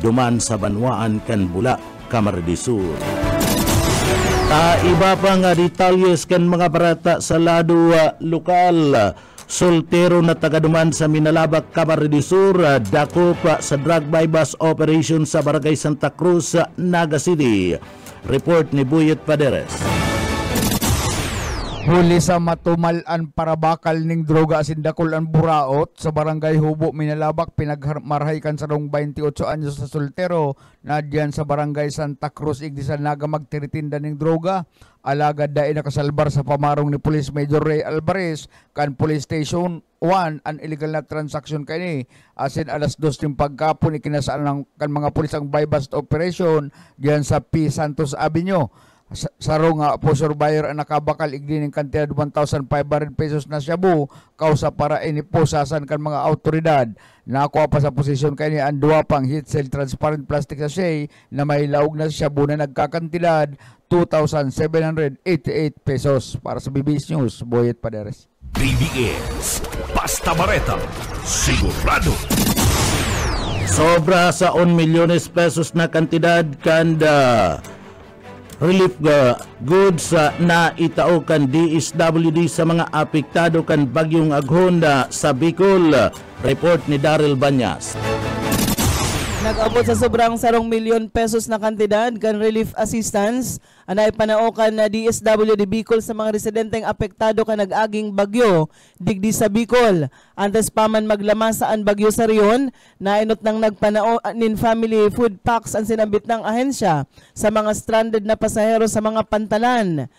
[SPEAKER 11] duman sa banwaan kan Bula, Camarines Sur. Iba pa nga detalyes kan mga barata sa lado lokal. Soltero na tagaduman sa Minalabak, Camarines Sur, dako pa sa drug bypass operation sa Barangay Santa Cruz, Naga City. Report ni Buyet Paderes.
[SPEAKER 12] Huli sa matumalan para bakal ning droga asin dakol ang buraot sa barangay Hubo, Minalabak, pinagmarhaykan sa rong 28 anyos sa soltero na diyan sa barangay Santa Cruz igdi sa naga magtiritinda ning droga. Alagad dai nakasalbar sa pamarong ni Police Major Ray Alvarez kan Police Station 1 an illegal na transaction kani asin alas 2 ting pagkapon ikinasaan ng kan mga pulis ang bypass operation diyan sa P. Santos Avenue. Sarong posor buyer ang nakabakal igdi ng kantidad 1,500 pesos na shabu kausa para iniposasan kan mga autoridad. Nakuha pa sa posisyon kani ang duwa pang heat cell transparent plastic sachet na may laog na shabu na nagkakantidad 2,788 pesos. Para sa BBS News, Boyet Paderes.
[SPEAKER 1] BBS Basta Bareta, sigurado.
[SPEAKER 11] Sobra sa 1 milyones pesos na kantidad kanda relief goods na itao kan DSWD sa mga apektado kan bagyong Aghon sa Bicol. Report ni Daryl Banyas.
[SPEAKER 13] Nag-abot sa sobrang 1 milyon pesos na kantidad kan relief assistance anay panaokan na DSWD Bicol sa mga residenteng apektado kan nag-aging bagyo digdi sa Bicol. Antes pa man maglamasaan bagyo sa riyon, nainot nang nagpanao nin family food packs ang sinabit ng ahensya sa mga stranded na pasahero sa mga pantalan.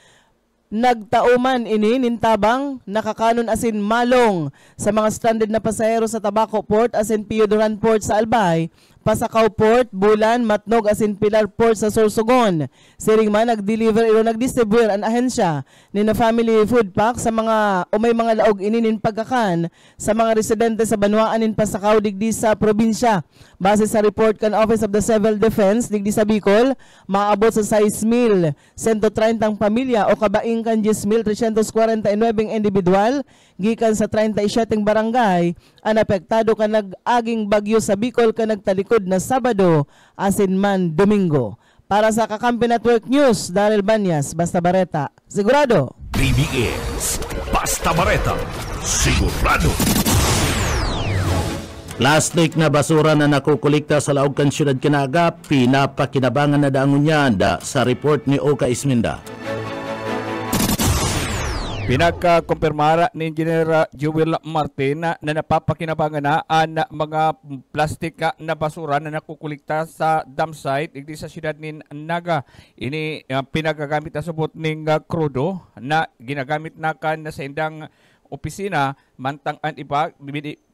[SPEAKER 13] Nagtauman ini nintabang nakakanon asin malong sa mga stranded na pasahero sa Tabaco Port asin Piodoran Port sa Albay, Pasakaw Port, Bulan, Matnog asin Pilar Port sa Sorsogon. Siring man nag-deliver ilo nag-distribute ang ahensya ni na family food pack sa mga may mga laog ininin pagkakan sa mga residente sa Banwaan in Pasakaw digdi sa probinsya. Base sa report kan Office of the Civil Defense digdi sa Bicol, maabot sa 6,130 pamilya o kabaing kan 10,349 individual gikan sa 37 barangay ang apektado kan nag-aging bagyo sa Bicol kan nagtalikod na Sabado asin man Domingo. Para sa Kakampi Network News, Daryl Banyas, Basta Bareta, sigurado.
[SPEAKER 1] BBS Basta Bareta, sigurado.
[SPEAKER 11] Plastic na basura na nakukulikta sa laog kan syudad Kinaga, pinapakinabangan na daangon niyan sa report ni Oka Isminda.
[SPEAKER 12] Pinagkumpirmara ni Engineer Jewel Martin na napapakinabangan na ang mga plastik na basura na nakukulikta sa dam site igdi sa siyudad ni Naga. Ini pinagagamit na subot ning krudo na ginagamit na kan sa indang opisina mantang an iba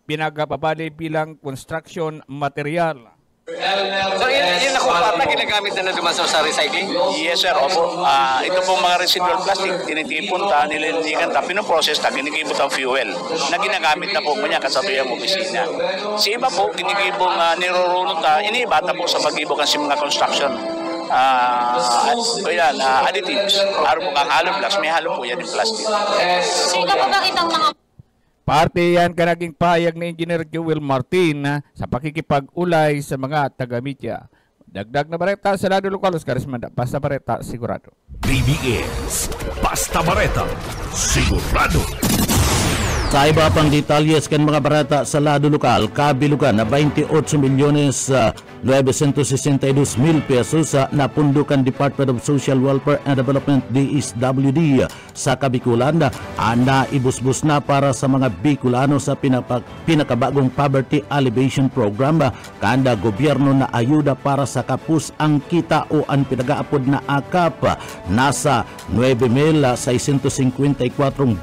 [SPEAKER 12] pinagababali bilang construction material.
[SPEAKER 14] So yun na kung pata ginagamit na dumaso sa recycling? Yes sir, opo. Ito pong mga residual plastic, tinitipon ta, nililigan ta, pinoprocess ta, ginikibot ang fuel na ginagamit na po kanya kasabi ang opisina. Si iba po, ginikibong nirorunod ta, inibata po sa pag-ibog ang mga construction. Additives. Araw po kang halo plus, may halo po yan yung plastic.
[SPEAKER 15] Sino po bakit ang mga
[SPEAKER 12] parte yan ka naging pahayag ni Engineer Jewel Martin sa pakikipag-ulay sa mga taga-media. Dagdag na bareta sa Lado Local, Oscar Ismanda. Basta bareta, sigurado.
[SPEAKER 1] BBS, Basta Bareta, sigurado.
[SPEAKER 11] Sa iba pang detalyes kan mga barata sa Lado Lokal, kabilugan na 28,962,000 pesos na pundukan Department of Social Welfare and Development DSWD sa Kabikulan na ibusbus na para sa mga Bicolano sa pinakabagong Poverty Alleviation Program kanda gobyerno na ayuda para sa kapus ang kita o ang pinagaapod na akap. Nasa 9,654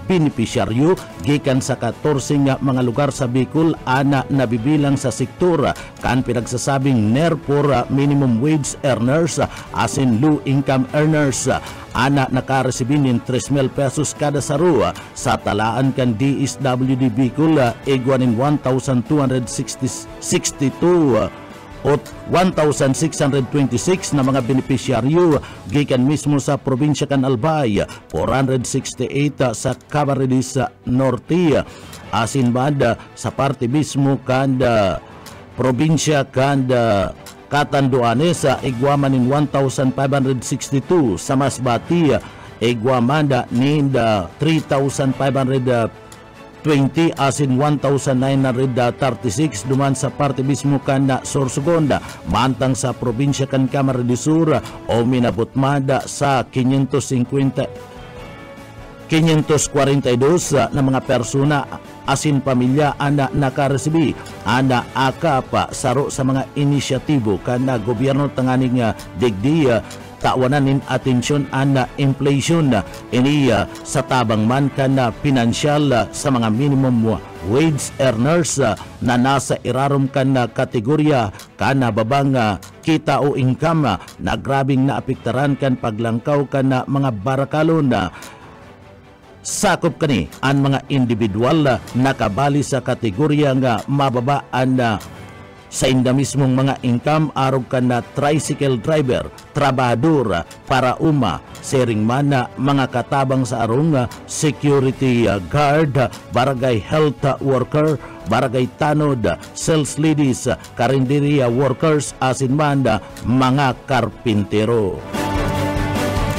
[SPEAKER 11] beneficiaryo gikan sa 14 mga lugar sa Bicol ana nabibilang sa sektor kan pinagsasabing NER for minimum wage earners asin low income earners ana nakaresibinin 3,000 pesos kada saru sa talaan kan DSWD Bicol igwanin 1,262 o 1,626 na mga beneficiaryo gikan mismo sa probinsya kan Albay, 468 sa Camarines Norte, asin banda sa parte mismo kan probinsya kan Catanduanes igwamanin 1,562 sa Masbati igwamanda ninda 3,520 asin 1,936 duman sa parte mismo kan na Sorsogon mantang sa probinsya kan Camarines Sur o minabutmada sa 542 na mga persona asin pamilya ana nakaresibi ana akapa saro sa mga inisyatibo kan na gobyerno tanganing digdi tawanan atensyon ana inflation iniya sa tabang man kana pinansyal sa mga minimum wage earners na nasa irarom kana kategorya kana babang kita o income na grabing naapektaran kan paglangkaw kana mga barakalon sakop kani ang mga individual nakabali sa kategorya nga mababaan sa inda mismong mga income arog ka na tricycle driver, trabador, para sharing man na mga katabang sa arong security guard, barangay health worker, barangay tanod, sales ladies, karinderya workers, asin man mga karpintero.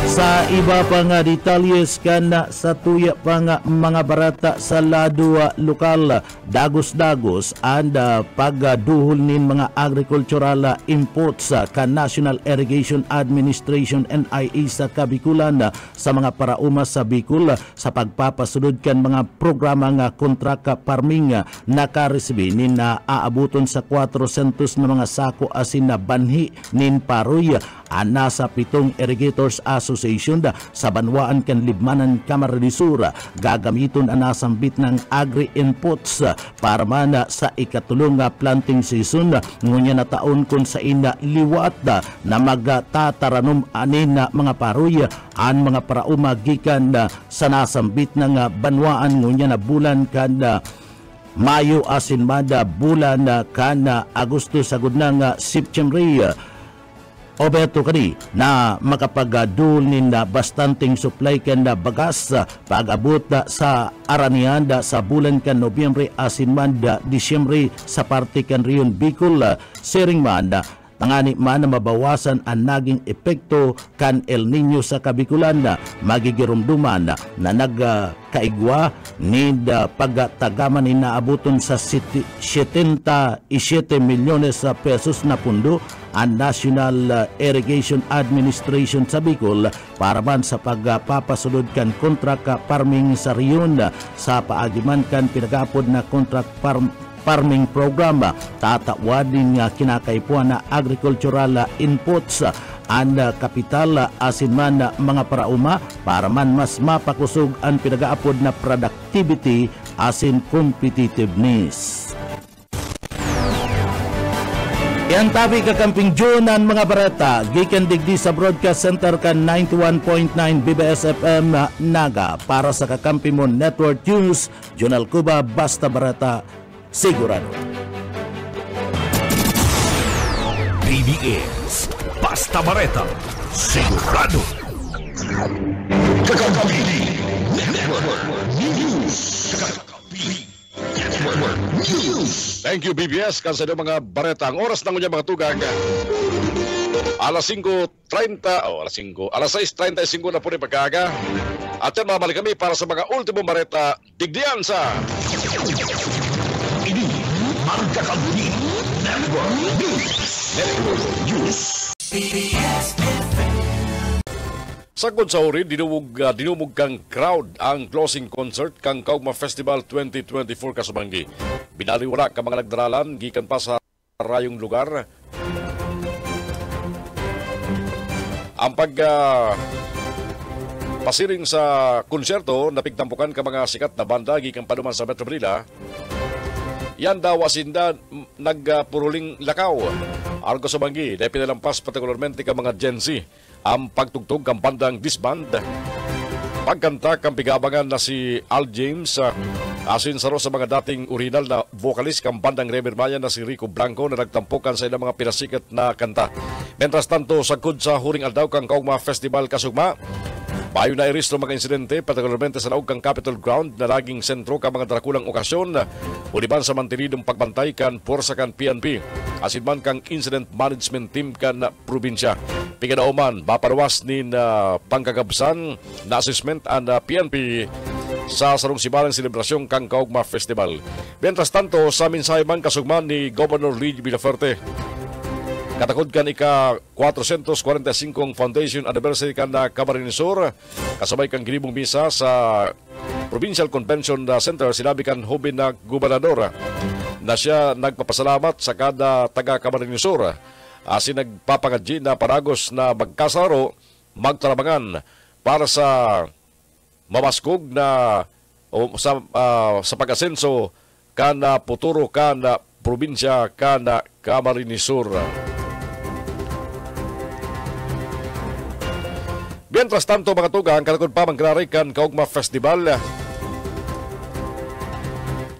[SPEAKER 11] Sa iba pa nga detalyes kana sa tuya pa nga mga barata sa Lado Lokal, dagos-dagos and pagduhol nin mga agricultural imports ka National Irrigation Administration NIA sa Kabikulan sa mga parauma sa Bicol sa pagpapasunod kan mga programa nga contract farming nakaresibi nin aabuton sa 400 na mga sako asin na banhi nin paroy ana sa 7 Irrigators Association sa Banwaan kan Libmanan Camarines Sur gagamiton ana sambit ng agri-inputs para man sa ikatulong planting season ngunya na taon kun sa ina liwat na magtataranom anin na mga paroy an mga parauma gikan sa nasambit ng Banwaan ngunya na bulan kan Mayo asin mada bulan kan Agosto sagud na September obeto kani na makapagadul nin na bastanting supply kan na bagas pag-abot sa aranian sa bulan kan Nobyembre asin man Disyembre sa parte kan Rion Bicol sharing man tangani man na mabawasan ang naging epekto kan El Nino sa Kabikulan na magigirumduman na nagkaigwa ni pagtagaman inaabuton sa 77 milyones pesos na pundo ang National Irrigation Administration sa Bicol para man sa pagpapasulod kan contract farming sa riyon sa paagiman kan pinagapod na contract farming program. Tatawadin nga kinakaipuan na agricultural inputs ang kapital asin man mga parauma para man mas mapakusog ang pinagaapod na productivity asin competitiveness. Yan tabi kakamping Junan mga barata, gikan digdi sa Broadcast Center kan 91.9 BBS FM Naga para sa Kakamping Network News, Jonal Cuba, basta barata, sigurado.
[SPEAKER 1] BBS, basta barata, sigurado. Kakamping Network News.
[SPEAKER 2] Thank you BBS kasi sa mga bareta. Ang oras ng mga tugag alas 5:30 alas 6:35 na po ni pagkaga. At yan mamalik kami para sa mga ultimong bareta digdiyan sa
[SPEAKER 1] ini ang Kakamping Network News. BBS
[SPEAKER 2] Sagod sa uri, dinumog kang crowd ang closing concert kang Kaugma Festival 2024 kasubanggi. Binaliwara ka mga nagdaralan, gikan pa sa rayong lugar. Ang pasiring sa konserto, napigtampukan ka mga sikat na banda, gikan pa naman sa Metro Manila. Yan daw asinda nagpuruling lakaw. Argo sa banggi, dahil pinalampas partikularmente ka mga Gen Z ang pagtugtog kang bandang disband. Pagkanta kang pigabangan na si Al James, asin saro sa mga dating original na vocalist kang bandang Rever Maya na si Rico Blanco na nagtampukan sa ilang mga pinasikat na kanta. Mientras tanto, sagod sa huring aldaw kang Kaugma Festival kasugma, bayo na iristro mga insidente, partikularmente sa laog kang Capitol Ground na laging sentro ka mga drakulang okasyon, uliban sa mantinidong pagbantay kan porsa kan PNP, asin man kang incident management team kan probinsya. Pigadauman, baparwas ni pangkagabsan na assessment ang PNP sa sarong sibalang selebrasyon kang Kaugma Festival. Mientras tanto, sa mensahe man kasugman ni Governor Luigi Villaferte, katakod kan ika 445 Foundation Anniversary kan na Camarines Sur, kasabay kang ginibong misa sa Provincial Convention Center, sinabi kan hubin na gobernador na siya nagpapasalamat sa kada taga Camarines Sur, asin nagpapangadji na paragos na magkasaro, magtarabangan para sa mamaskog na sa pag-asenso kana puturo kana probinsya kana Camarines Sur. Mientras tanto mga tugang, kalakod pa mangrarikan Kaugma Festival.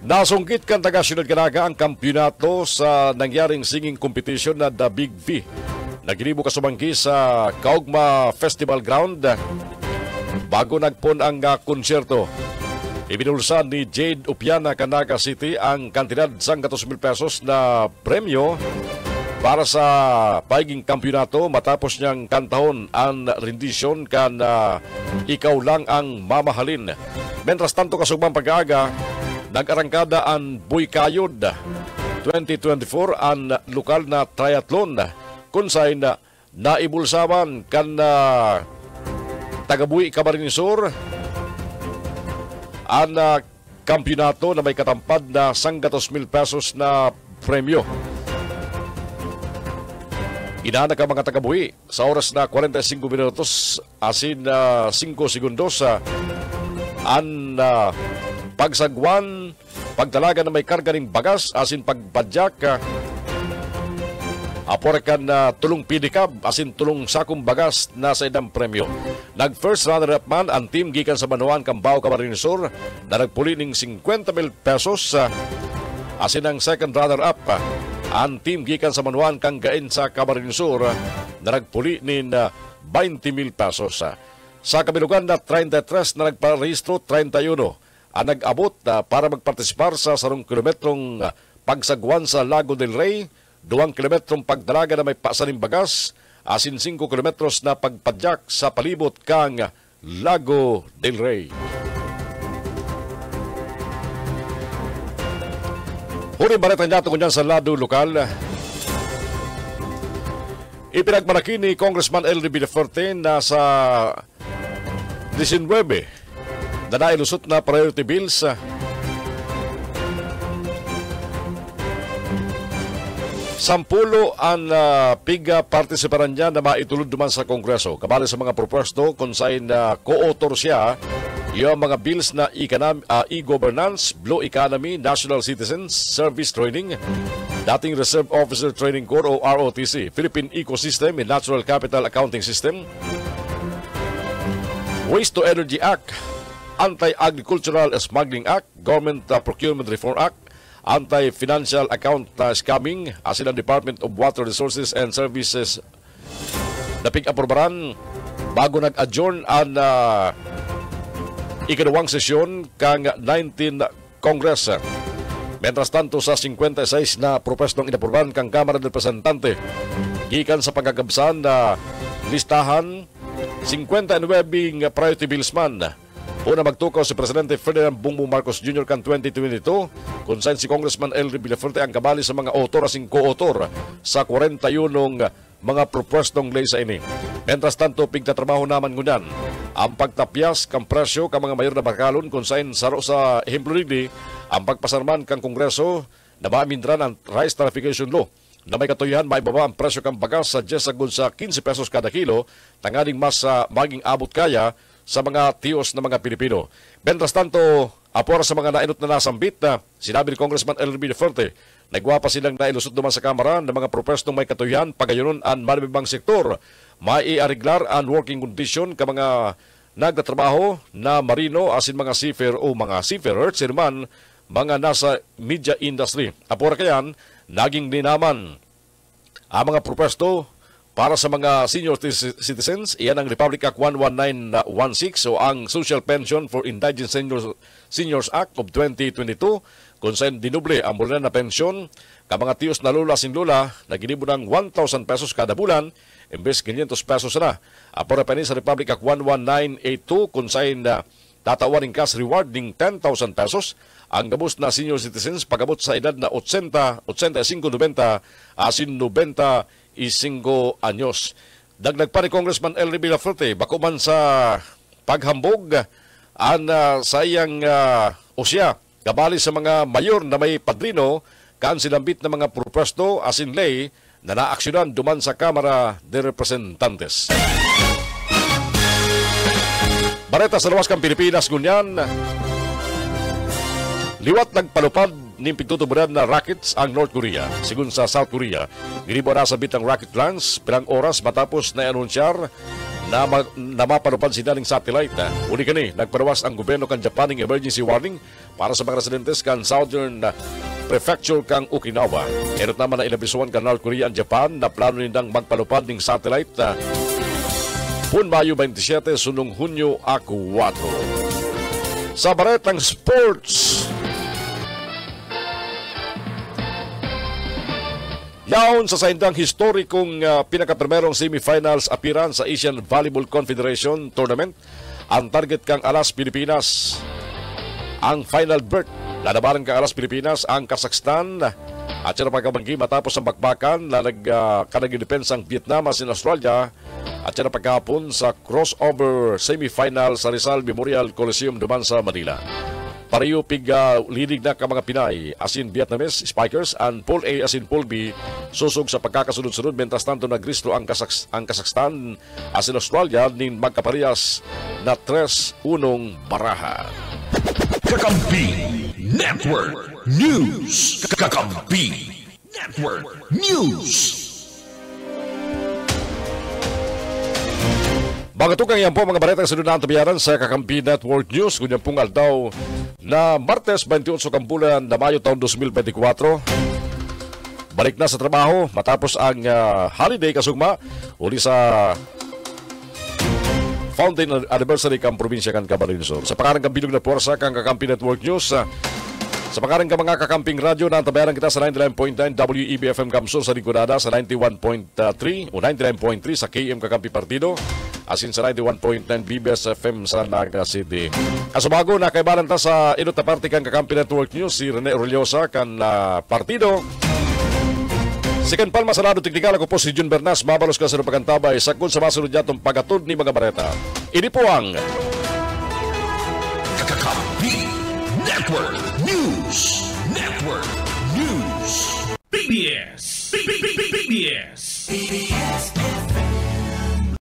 [SPEAKER 2] Nasungkit kan taga-syunod kanaga ang kampyonato sa nangyaring singing competition na The Big V. Naginibo kasumangki sa Kaugma Festival Ground bago nagpon ang konsyerto. Ibinulsan ni Jade Upiana Canaga City ang kantidad sang 200,000 pesos na premyo para sa paiging kampyonato matapos niyang kantahon ang rendisyon kan Ikaw Lang Ang Mamahalin. Mientras tanto kasugmang pag-aaga, nag-arangkada ang Boy Kayod 2024 ang lokal na triathlon kung saan naibulsaman kan taga-Buy Camarines Sur ang kampyonato na may katampad na 100,000 pesos na premyo. Inahanap ang mga taga-Buhi sa oras na 45 minutos asin 5 segundos ang pagsagwan, pagdalaga na may karga ng bagas asin pagbadyak, aporekan na tulong pidikab asin tulong sakong bagas na sa idang premyo. Nag-first runner-up man ang team gikan sa Banuan Cambao Camarines Sur na nagpuli ng 50,000 pesos, asin ang second runner-up ang team gikan sa Manuan kang Gain sa Camarines Sur na nagpuli nin 20,000 pesos. Sa kabilugan na 33 na nagparehistro, 31 ang nag-abot para magpartisipar sa sarong kilometrong pagsagwan sa Lago del Rey, 2 kilometrong pagdalaga na may pasaning bagas, asin 5 kilometros na pagpadyak sa palibot kang Lago del Rey. Huling balita natin kunyan sa lado lokal. Ipinagmalaki ni Congressman Elry Villaferte na sa 19 na nailusot na priority bills Sampulo ang piga partisiparan niya na maitulod duman sa Kongreso. Kabali sa mga propuesto kung saan co-author siya yung mga bills na e-governance, Blue Economy, National Citizens Service Training, dating Reserve Officer Training Corps o ROTC, Philippine Ecosystem and Natural Capital Accounting System, Waste to Energy Act, Anti-Agricultural Smuggling Act, Government Procurement Reform Act, Anti-Financial Account Scamming, asin ang Department of Water Resources and Services na pig-aprobaran bago nag-adjourn ang ikalawang sesyon kang 19 Congress. Mientras tanto sa 56 na propestong inaprobahan kang Kamara del Representante, gikan sa pagkagabsan na listahan 59 priority bills man. Una magtukaw si Presidente Ferdinand Bongbong Marcos Jr. kan 2022 kung saan si Congressman Elry Villaferte ang kabali sa mga autor asing co-autor sa 41 mga propostong ley sa ini. Mientras tanto, pigtatrabaho naman ngunyan ang pagtapyas kang presyo kang mga mayor na bakalon kung saan saro sa ehemplo nigdi ang pagpasarman kang Kongreso na maamindran ang rice tarification law na may katuyahan maibaba ang presyo kang bagas sa 10 sagud sa 15 pesos kada kilo tanganing mas maging abot kaya sa mga tiyos na mga Pilipino. Mientras tanto, apor sa mga nainot na nasambit na sinabi ni Congressman Elry Villaferte, nagwapa silang nailusot naman sa Kamara ng mga propestong may katuyahan pagayonon ang maribang sektor, maiariglar ang working condition ka mga nagtatrabaho na marino asin mga seafarer o mga seafarers sirman mga nasa media industry. Apor kayan, naging dinaman ang mga propesto para sa mga senior citizens. Iyan ang Republic Act 11916 o ang Social Pension for Indigent Seniors Act of 2022 kung saan dinuble ang bulan na pensyon ka mga tiyos na lula sin lula na ginibo ng 1,000 pesos kada bulan imbes 500 pesos na. Apora pa sa Republic Act 11982 kung saan tatawaring cash reward ng 10,000 pesos ang gabos na senior citizens pagabot sa edad na 80, 85, 90 asin 90 5 anyos. Dagdag pa ni Congressman Elry Villaferte, bako man sa paghambog ang sayang usya kabali sa mga mayor na may padrino kaan silambit na mga propuesto asin ley na naaksyonan duman sa Kamara de Representantes. Bareta sa luwas kang Pilipinas ngunyan, liwat nagpalupad ni pagtutuburan na rockets ang North Korea. Sigun sa South Korea, ginibo na sabit ang rocket launch pilang oras matapos na anunsyar na mapalupad sila ng satellite. Uli kani, nagparawas ang gobyerno kan Japan ng emergency warning para sa mga residentes kan Southern Prefecture kang Okinawa. Erot naman na inabisuan kan North Korea ang Japan na plano nindang magpalupad ng satellite pun Mayo 27 sunong Hunyo 4. Sa baretang sports, yaon sa saindang historikong pinakaprimerong semifinals appearance sa Asian Volleyball Confederation Tournament, ang target kang alas Pilipinas ang final berth. Lalabanan kang alas Pilipinas ang Kazakhstan at siya na pagkabanggi matapos ang bakbakan na nagdepensang Vietnam at Australia at siya na pagkahapon sa crossover semifinal sa Rizal Memorial Coliseum duman sa Manila. Pareho linig na ka mga Pinay asin Vietnamese Spikers and Pool A asin Pool B susog sa pagkakasunod-sunod mientras tanto nagristro ang Kazakhstan asin Australia nin magkaparehas na 3-1 baraha.
[SPEAKER 1] Kakampi Network News. Kakampi Network News.
[SPEAKER 2] Magatukang yan po mga baretang sunod na tabiyaran sa Kakampi Network News. Kunyan pong aldaw na Martes 28 kambulan na Mayo taon 2024. Balik na sa trabaho matapos ang holiday kasugma uli sa Fountain Anniversary kang probinsya kan Camarines Sur. Sa pangarang kang bilog na puwersa kang Kakampi Network News, Sa pangalan ka mga kakamping radyo na tabayaran kita sa 99.9 WEBFM Kamsur sa Lingkurada, sa 91.3 o 99.3 sa KM Kakampi Partido, asin sa 91.9 BBS FM sa Naga City. Kasubago na kaibalan ta sa inot na parte kan Kakampi Network News si Rene Orliosa kan Partido. Sikan Palma sa lado teknikal ako po si Jun Bernas, mabalos ka sa pagantabay sa kung sa masunod yatong pagatod ni mga bareta. Ini po ang
[SPEAKER 1] Kakampi Network News. Network News. PBS. PBS.